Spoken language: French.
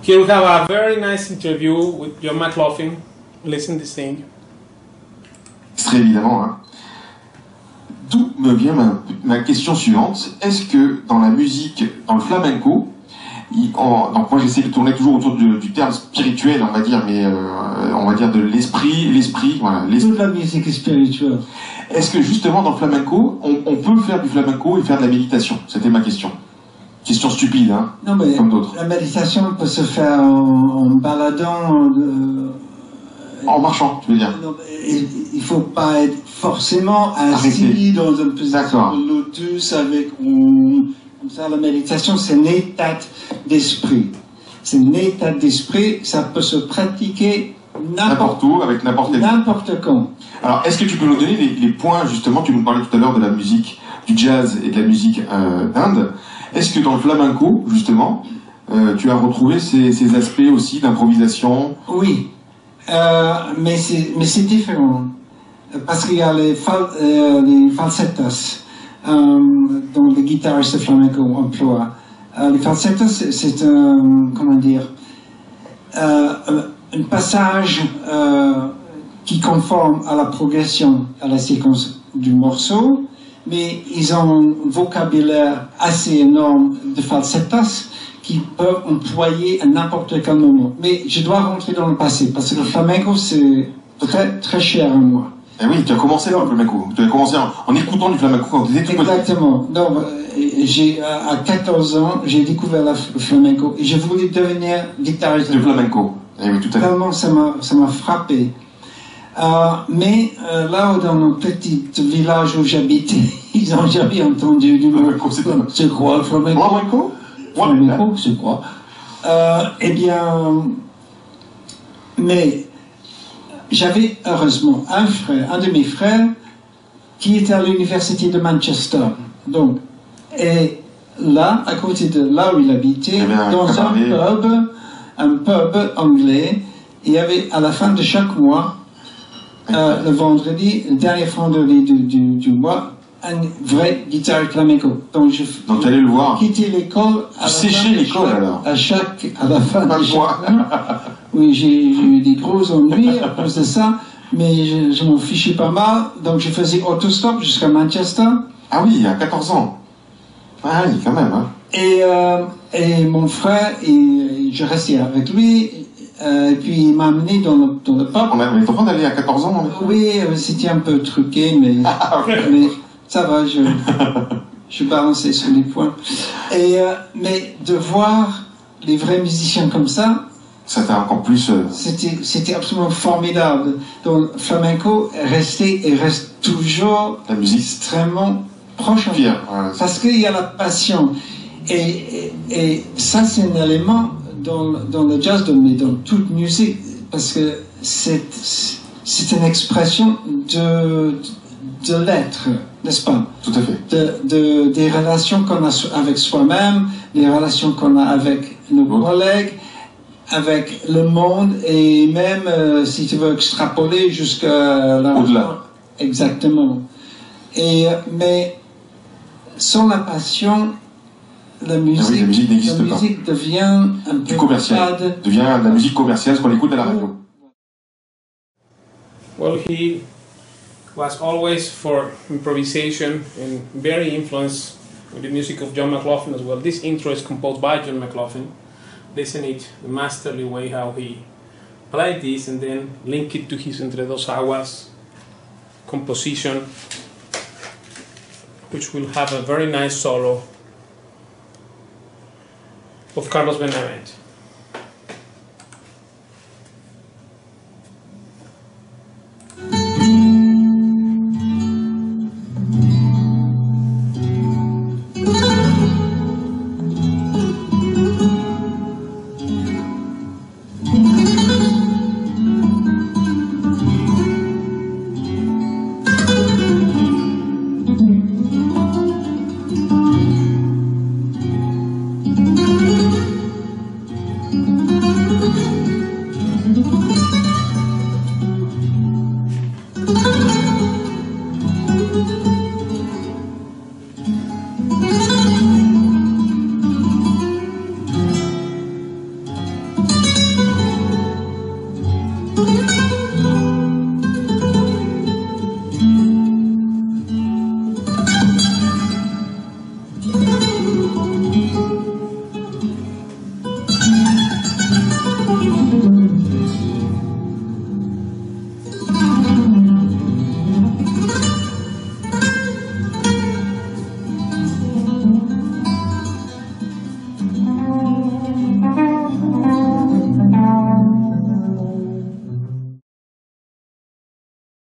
Here we have a very nice interview with John McLaughlin. Listen to this thing. Très évidemment. Hein. D'où me vient ma question suivante. Est-ce que dans la musique, dans le flamenco, donc moi j'essaie de tourner toujours autour du terme spirituel, on va dire, mais on va dire de l'esprit, voilà. Toute la musique est spirituelle. Est-ce que justement dans le flamenco, on peut faire du flamenco et faire de la méditation? C'était ma question. Question stupide, hein, non, mais comme d'autres. La méditation peut se faire en baladant. En marchant, tu veux dire? Non, il ne faut pas être forcément assis dans une position de lotus avec. Comme ça, la méditation, c'est un état d'esprit. C'est un état d'esprit, ça peut se pratiquer n'importe où, avec n'importe quel. N'importe quand. Alors, est-ce que tu peux nous donner les points, justement, tu nous parlais tout à l'heure de la musique, du jazz et de la musique d'Inde. Est-ce que dans le flamenco, justement, tu as retrouvé ces aspects aussi d'improvisation? Oui, mais c'est différent. Parce qu'il y a les falsettos dont les guitaristes flamenco emploient. Les falsettos, c'est un, comment dire, un passage qui conforme à la progression, à la séquence du morceau, mais ils ont un vocabulaire assez énorme de falsettos qu'ils peuvent employer à n'importe quel moment. Mais je dois rentrer dans le passé, parce que le flamenco, c'est très, très cher à moi. Eh oui, tu as commencé dans le flamenco. Tu as commencé en écoutant du flamenco quand tu étais tout petit. Exactement. Donc, à 14 ans, j'ai découvert le flamenco et j'ai voulu devenir guitariste. Du flamenco. Eh oui, tout à fait. Vraiment, ça m'a frappé. Mais là, dans mon petit village où j'habitais, ils n'ont jamais entendu du mot. C'est quoi le flamenco? Flamenco? Flamenco, c'est quoi? Eh bien, mais j'avais heureusement un de mes frères qui était à l'université de Manchester. Donc, et là, à côté de là où il habitait, dans un pub anglais, il y avait à la fin de chaque mois, le vendredi, le dernier vendredi du mois, un vrai guitare flamenco. Donc tu allais le voir. Quitté l'école. Tu séchais l'école alors. À la fin de chaque mois. Oui, j'ai eu des gros ennuis à cause de ça, mais je m'en fichais pas mal. Donc je faisais autostop jusqu'à Manchester. Ah oui, à 14 ans. Ah oui, quand même. Hein. Et mon frère, je restais avec lui. Et puis il m'a amené dans le pub. On avait le droit d'aller à 14 ans? Oui, c'était un peu truqué, mais, mais ça va, je balançais sur les points. Mais de voir les vrais musiciens comme ça, c'était encore plus... C'était absolument formidable. Donc flamenco est resté et reste toujours la musique extrêmement proche en fier, parce qu'il y a la passion. Et ça, c'est un élément dans le jazz, mais dans toute musique, parce que c'est une expression de l'être, n'est-ce pas? Tout à fait. Des relations qu'on a avec soi-même, des relations qu'on a avec nos collègues, avec le monde, et même, si tu veux extrapoler jusqu'à... Au-delà. Exactement. Mais sans la passion, la musique devient un peu commercial. Devient de la musique commerciale, ce qu'on écoute à la radio. Well, he was always for improvisation and very influenced with the music of John McLaughlin as well. This intro is composed by John McLaughlin. Listen it, the masterly way how he played this, and then link it to his Entre Dos Aguas composition. which will have a very nice solo of Carlos Benavente.